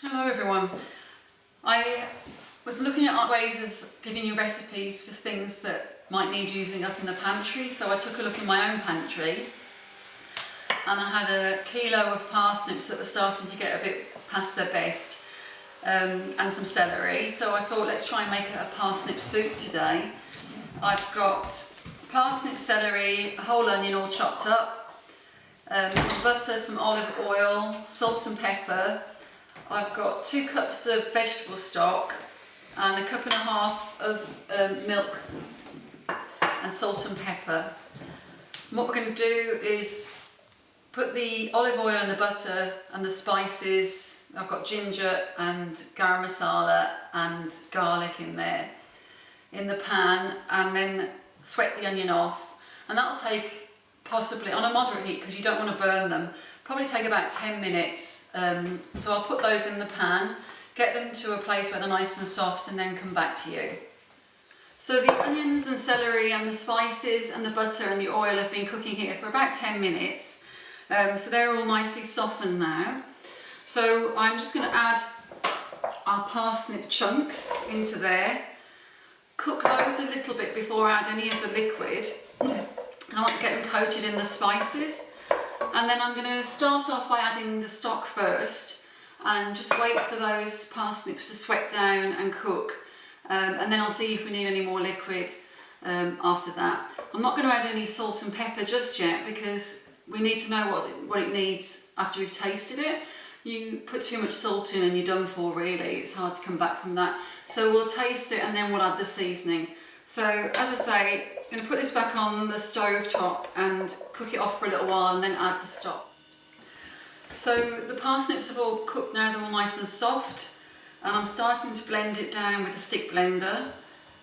Hello everyone. I was looking at ways of giving you recipes for things that might need using up in the pantry, so I took a look in my own pantry and I had a kilo of parsnips that were starting to get a bit past their best, and some celery, so I thought let's try and make a parsnip soup today. I've got parsnip, celery, a whole onion all chopped up, some butter, some olive oil, salt and pepper. I've got 2 cups of vegetable stock and a cup and a half of milk and salt and pepper. And what we're going to do is put the olive oil and the butter and the spices. I've got ginger and garam masala and garlic in there in the pan, and then sweat the onion off, and that'll take possibly on a moderate heat because you don't want to burn them, probably take about 10 minutes. So I'll put those in the pan, get them to a place where they're nice and soft, and then come back to you. So the onions and celery and the spices and the butter and the oil have been cooking here for about 10 minutes. So they're all nicely softened now. So I'm just going to add our parsnip chunks into there. Cook those a little bit before I add any of the liquid. I want to get them coated in the spices. And then I'm going to start off by adding the stock first and just wait for those parsnips to sweat down and cook, and then I'll see if we need any more liquid after that. I'm not going to add any salt and pepper just yet because we need to know what it needs after we've tasted it. You put too much salt in and you're done for, really. It's hard to come back from that. So we'll taste it and then we'll add the seasoning. So as I say, I'm going to put this back on the stove top and cook it off for a little while and then add the stock. So the parsnips have all cooked now, they're all nice and soft, and I'm starting to blend it down with a stick blender.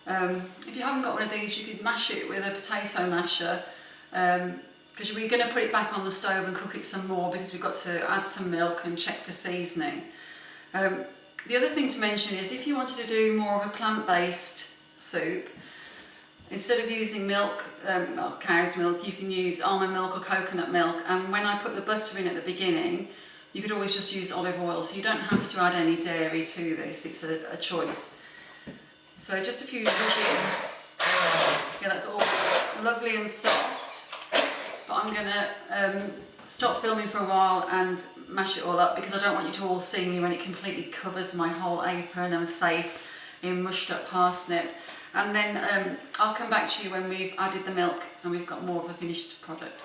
If you haven't got one of these, you could mash it with a potato masher, because we're going to put it back on the stove and cook it some more because we've got to add some milk and check for seasoning. The other thing to mention is if you wanted to do more of a plant-based soup, instead of using milk, cow's milk, you can use almond milk or coconut milk. And when I put the butter in at the beginning, you could always just use olive oil, so you don't have to add any dairy to this. It's a choice. So just a few zhuzhes. Yeah, that's all lovely and soft. But I'm going to stop filming for a while and mash it all up because I don't want you to all see me when it completely covers my whole apron and face in mushed up parsnip. And then I'll come back to you when we've added the milk and we've got more of a finished product.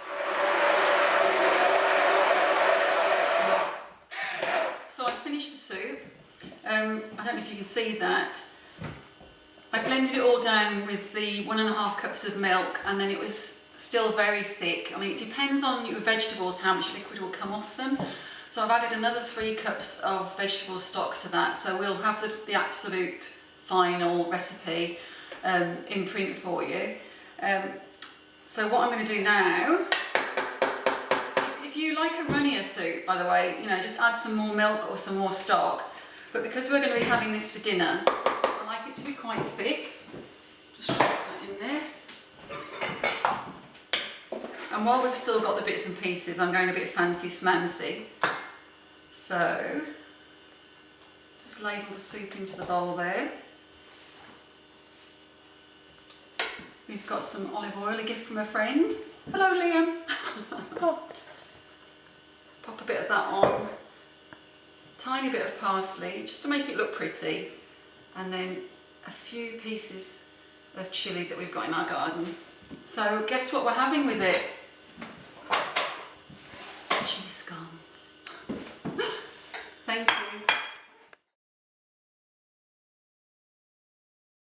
So I've finished the soup. I don't know if you can see that. I blended it all down with the 1.5 cups of milk, and then it was still very thick. I mean, it depends on your vegetables how much liquid will come off them. So I've added another 3 cups of vegetable stock to that, so we'll have the absolute final recipe in print for you. So what I'm going to do now, if you like a runnier soup, by the way, just add some more milk or some more stock, but because we're going to be having this for dinner, I like it to be quite thick. Just put that in there. And while we've still got the bits and pieces, I'm going a bit fancy smancy. So just ladle the soup into the bowl there. We've got some olive oil, a gift from a friend. Hello, Liam. Pop a bit of that on. Tiny bit of parsley, just to make it look pretty. And then a few pieces of chilli that we've got in our garden. So guess what we're having with it?